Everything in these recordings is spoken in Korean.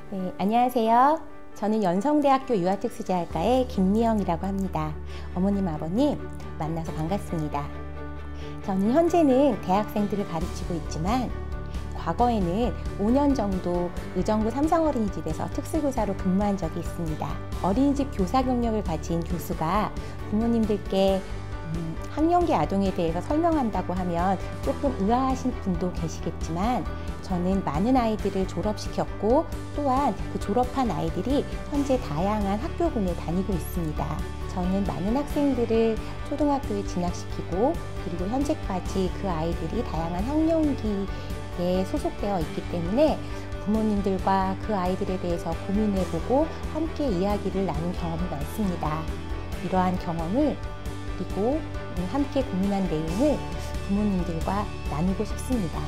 네, 안녕하세요. 저는 연성대학교 유아특수재활과의 김미영이라고 합니다. 어머님, 아버님 만나서 반갑습니다. 저는 현재는 대학생들을 가르치고 있지만 과거에는 5년 정도 의정부 삼성어린이집에서 특수교사로 근무한 적이 있습니다. 어린이집 교사 경력을 가진 교수가 부모님들께 학령기 아동에 대해서 설명한다고 하면 조금 의아하신 분도 계시겠지만 저는 많은 아이들을 졸업시켰고 또한 그 졸업한 아이들이 현재 다양한 학교군에 다니고 있습니다. 저는 많은 학생들을 초등학교에 진학시키고 그리고 현재까지 그 아이들이 다양한 학령기에 소속되어 있기 때문에 부모님들과 그 아이들에 대해서 고민해보고 함께 이야기를 나눈 경험이 많습니다. 이러한 경험을 그리고 함께 고민한 내용을 부모님들과 나누고 싶습니다.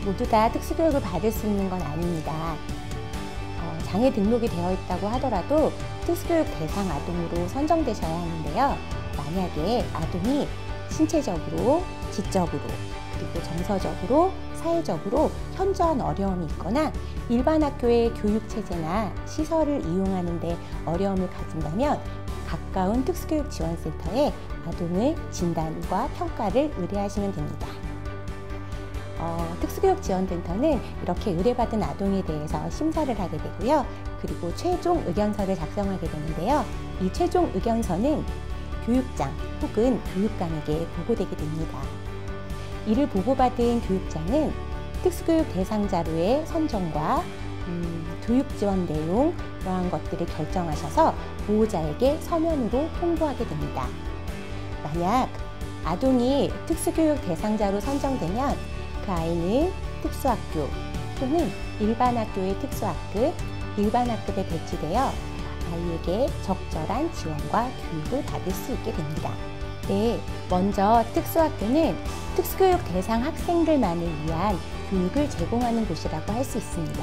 모두 다 특수교육을 받을 수 있는 건 아닙니다. 장애 등록이 되어 있다고 하더라도 특수교육 대상 아동으로 선정되셔야 하는데요. 만약에 아동이 신체적으로, 지적으로, 그리고 정서적으로, 사회적으로 현저한 어려움이 있거나 일반 학교의 교육체제나 시설을 이용하는 데 어려움을 가진다면 가까운 특수교육지원센터에 아동의 진단과 평가를 의뢰하시면 됩니다. 특수교육지원센터는 이렇게 의뢰받은 아동에 대해서 심사를 하게 되고요. 그리고 최종 의견서를 작성하게 되는데요. 이 최종 의견서는 교육장 혹은 교육감에게 보고되게 됩니다. 이를 보고받은 교육장은 특수교육 대상자로의 선정과 교육 지원 내용 그러한 것들을 결정하셔서 보호자에게 서면으로 통보하게 됩니다. 만약 아동이 특수교육 대상자로 선정되면 그 아이는 특수학교 또는 일반 학교의 특수학급, 일반 학급에 배치되어 아이에게 적절한 지원과 교육을 받을 수 있게 됩니다. 네, 먼저 특수학교는 특수교육 대상 학생들만을 위한 교육을 제공하는 곳이라고 할 수 있습니다.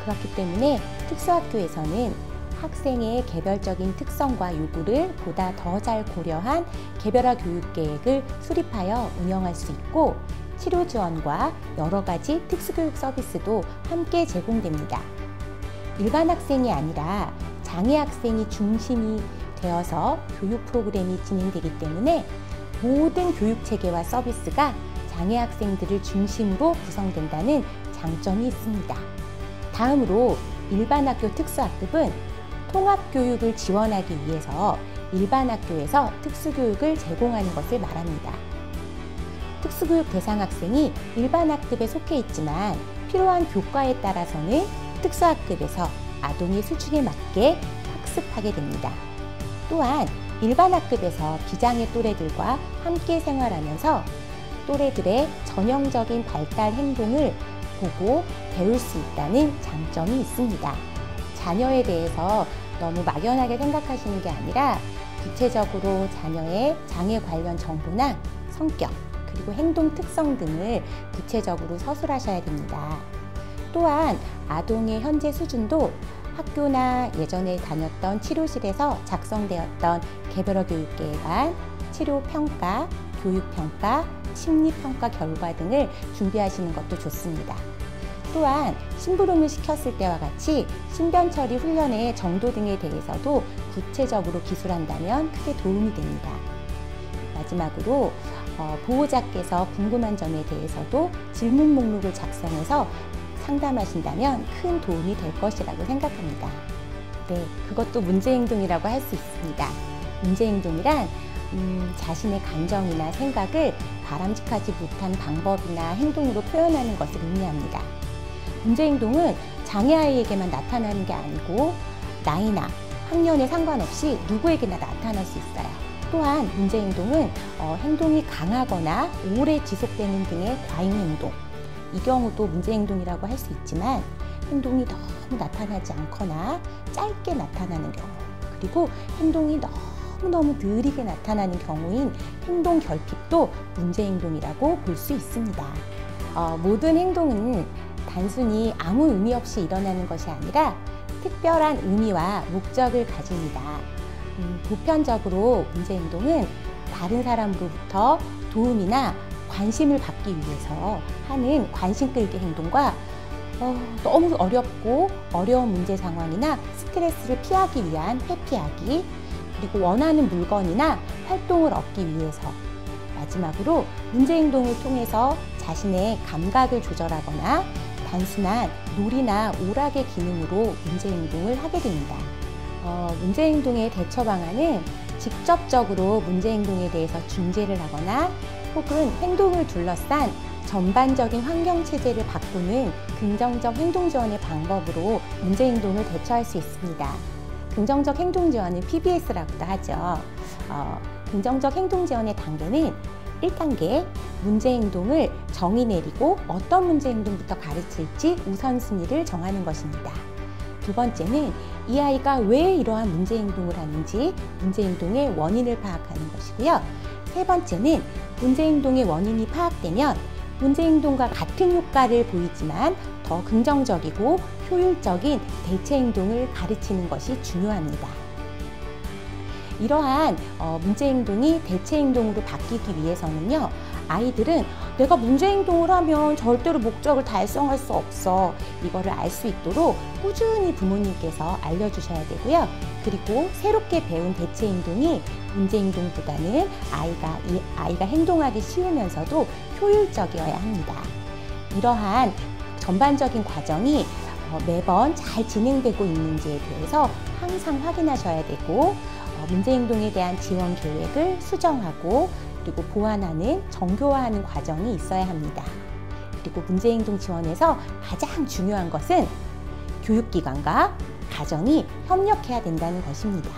그렇기 때문에 특수학교에서는 학생의 개별적인 특성과 요구를 보다 더 잘 고려한 개별화 교육 계획을 수립하여 운영할 수 있고 치료 지원과 여러 가지 특수교육 서비스도 함께 제공됩니다. 일반 학생이 아니라 장애 학생이 중심이 되어서 교육 프로그램이 진행되기 때문에 모든 교육 체계와 서비스가 장애 학생들을 중심으로 구성된다는 장점이 있습니다. 다음으로 일반 학교 특수학급은 통합교육을 지원하기 위해서 일반 학교에서 특수교육을 제공하는 것을 말합니다. 특수교육 대상 학생이 일반 학급에 속해 있지만 필요한 교과에 따라서는 특수학급에서 아동의 수준에 맞게 학습하게 됩니다. 또한 일반 학급에서 비장애 또래들과 함께 생활하면서 또래들의 전형적인 발달 행동을 보고 배울 수 있다는 장점이 있습니다. 자녀에 대해서 너무 막연하게 생각하시는 게 아니라 구체적으로 자녀의 장애 관련 정보나 성격, 그리고 행동 특성 등을 구체적으로 서술하셔야 됩니다. 또한 아동의 현재 수준도 학교나 예전에 다녔던 치료실에서 작성되었던 개별화 교육계획안, 치료평가, 교육평가, 심리평가 결과 등을 준비하시는 것도 좋습니다. 또한 심부름을 시켰을 때와 같이 신변 처리 훈련의 정도 등에 대해서도 구체적으로 기술한다면 크게 도움이 됩니다. 마지막으로 보호자께서 궁금한 점에 대해서도 질문 목록을 작성해서 상담하신다면 큰 도움이 될 것이라고 생각합니다. 네, 그것도 문제행동이라고 할 수 있습니다. 문제행동이란 자신의 감정이나 생각을 바람직하지 못한 방법이나 행동으로 표현하는 것을 의미합니다. 문제행동은 장애아이에게만 나타나는 게 아니고 나이나 학년에 상관없이 누구에게나 나타날 수 있어요. 또한 문제행동은 행동이 강하거나 오래 지속되는 등의 과잉행동, 이 경우도 문제행동이라고 할 수 있지만 행동이 너무 나타나지 않거나 짧게 나타나는 경우, 그리고 행동이 너무너무 느리게 나타나는 경우인 행동 결핍도 문제행동이라고 볼 수 있습니다. 모든 행동은 단순히 아무 의미 없이 일어나는 것이 아니라 특별한 의미와 목적을 가집니다. 보편적으로 문제행동은 다른 사람으로부터 도움이나 관심을 받기 위해서 하는 관심 끌기 행동과 너무 어렵고 어려운 문제 상황이나 스트레스를 피하기 위한 회피하기, 그리고 원하는 물건이나 활동을 얻기 위해서, 마지막으로 문제 행동을 통해서 자신의 감각을 조절하거나 단순한 놀이나 오락의 기능으로 문제 행동을 하게 됩니다. 문제 행동의 대처 방안은 직접적으로 문제 행동에 대해서 중재를 하거나 혹은 행동을 둘러싼 전반적인 환경 체제를 바꾸는 긍정적 행동 지원의 방법으로 문제 행동을 대처할 수 있습니다. 긍정적 행동 지원은 PBS라고도 하죠. 긍정적 행동 지원의 단계는 1단계, 문제 행동을 정의 내리고 어떤 문제 행동부터 가르칠지 우선순위를 정하는 것입니다. 두 번째는 이 아이가 왜 이러한 문제 행동을 하는지 문제 행동의 원인을 파악하는 것이고요. 세 번째는 문제 행동의 원인이 파악되면 문제 행동과 같은 효과를 보이지만 더 긍정적이고 효율적인 대체 행동을 가르치는 것이 중요합니다. 이러한 문제 행동이 대체 행동으로 바뀌기 위해서는요, 아이들은 내가 문제 행동을 하면 절대로 목적을 달성할 수 없어, 이거를 알 수 있도록 꾸준히 부모님께서 알려주셔야 되고요. 그리고 새롭게 배운 대체 행동이 문제 행동보다는 아이가 행동하기 쉬우면서도 효율적이어야 합니다. 이러한 전반적인 과정이 매번 잘 진행되고 있는지에 대해서 항상 확인하셔야 되고, 문제 행동에 대한 지원 계획을 수정하고 그리고 보완하는 정교화하는 과정이 있어야 합니다. 그리고 문제 행동 지원에서 가장 중요한 것은 교육기관과 가정이 협력해야 된다는 것입니다.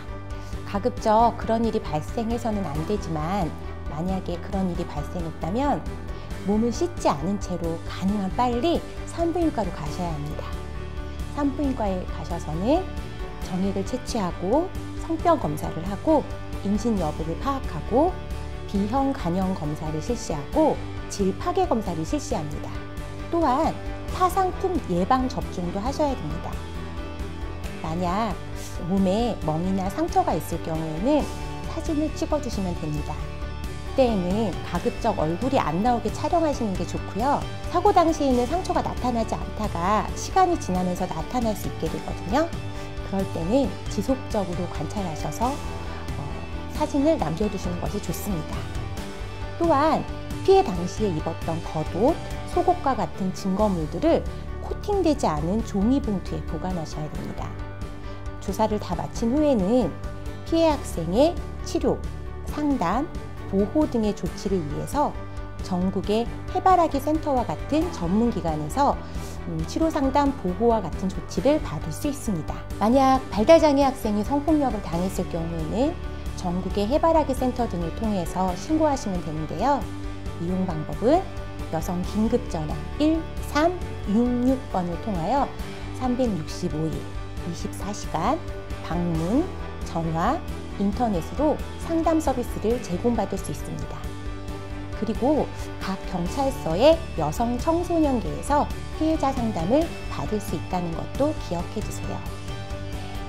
가급적 그런 일이 발생해서는 안 되지만 만약에 그런 일이 발생했다면 몸을 씻지 않은 채로 가능한 빨리 산부인과로 가셔야 합니다. 산부인과에 가셔서는 정액을 채취하고 성병 검사를 하고 임신 여부를 파악하고 B형 간염 검사를 실시하고 질 파괴 검사를 실시합니다. 또한 타상품 예방 접종도 하셔야 됩니다. 만약 몸에 멍이나 상처가 있을 경우에는 사진을 찍어주시면 됩니다. 그때에는 가급적 얼굴이 안 나오게 촬영하시는 게 좋고요. 사고 당시에는 상처가 나타나지 않다가 시간이 지나면서 나타날 수 있게 되거든요. 그럴 때는 지속적으로 관찰하셔서 사진을 남겨두시는 것이 좋습니다. 또한 피해 당시에 입었던 겉옷, 속옷과 같은 증거물들을 코팅되지 않은 종이 봉투에 보관하셔야 됩니다. 조사를 다 마친 후에는 피해 학생의 치료, 상담, 보호 등의 조치를 위해서 전국의 해바라기 센터와 같은 전문기관에서 치료상담, 보호와 같은 조치를 받을 수 있습니다. 만약 발달장애 학생이 성폭력을 당했을 경우에는 전국의 해바라기 센터 등을 통해서 신고하시면 되는데요. 이용 방법은 여성 긴급전화 1366번을 통하여 365일 24시간 방문, 전화, 인터넷으로 상담 서비스를 제공받을 수 있습니다. 그리고 각 경찰서의 여성 청소년계에서 피해자 상담을 받을 수 있다는 것도 기억해 주세요.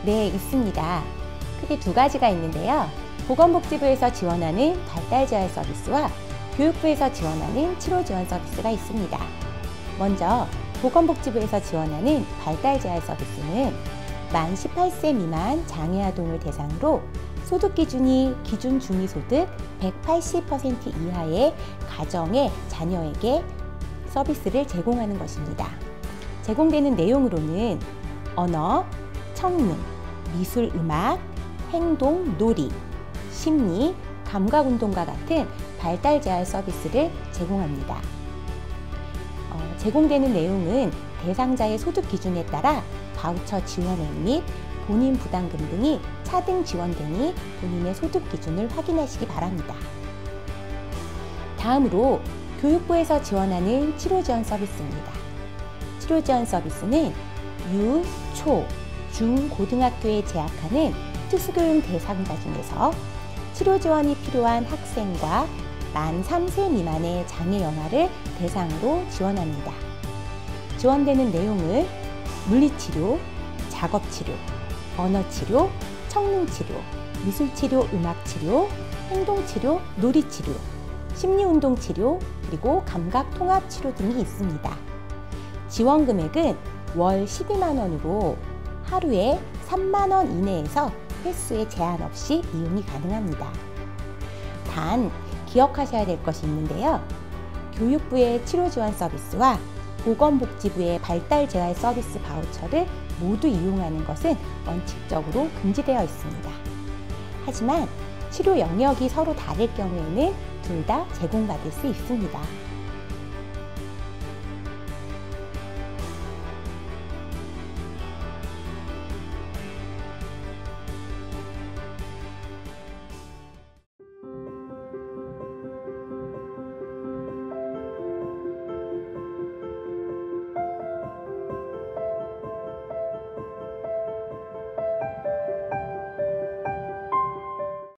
네, 있습니다. 크게 두 가지가 있는데요. 보건복지부에서 지원하는 발달재활 서비스와 교육부에서 지원하는 치료지원 서비스가 있습니다. 먼저 보건복지부에서 지원하는 발달재활 서비스는 만 18세 미만 장애아동을 대상으로 소득기준이 기준 중위소득 180% 이하의 가정의 자녀에게 서비스를 제공하는 것입니다. 제공되는 내용으로는 언어, 청능, 미술, 음악, 행동, 놀이, 심리, 감각운동과 같은 발달재활 서비스를 제공합니다. 제공되는 내용은 대상자의 소득 기준에 따라 바우처 지원액 및 본인 부담금 등이 차등 지원되니 본인의 소득 기준을 확인하시기 바랍니다. 다음으로 교육부에서 지원하는 치료지원 서비스입니다. 치료지원 서비스는 유, 초, 중, 고등학교에 재학하는 특수교육 대상자 중에서 치료 지원이 필요한 학생과 만 3세 미만의 장애 영아를 대상으로 지원합니다. 지원되는 내용은 물리치료, 작업치료, 언어치료, 청능치료, 미술치료, 음악치료, 행동치료, 놀이치료, 심리운동 치료, 그리고 감각 통합 치료 등이 있습니다. 지원 금액은 월 12만 원으로 하루에 3만 원 이내에서 횟수에 제한 없이 이용이 가능합니다. 단, 기억하셔야 될 것이 있는데요. 교육부의 치료 지원 서비스와 보건복지부의 발달 재활 서비스 바우처를 모두 이용하는 것은 원칙적으로 금지되어 있습니다. 하지만 치료 영역이 서로 다를 경우에는 둘 다 제공받을 수 있습니다.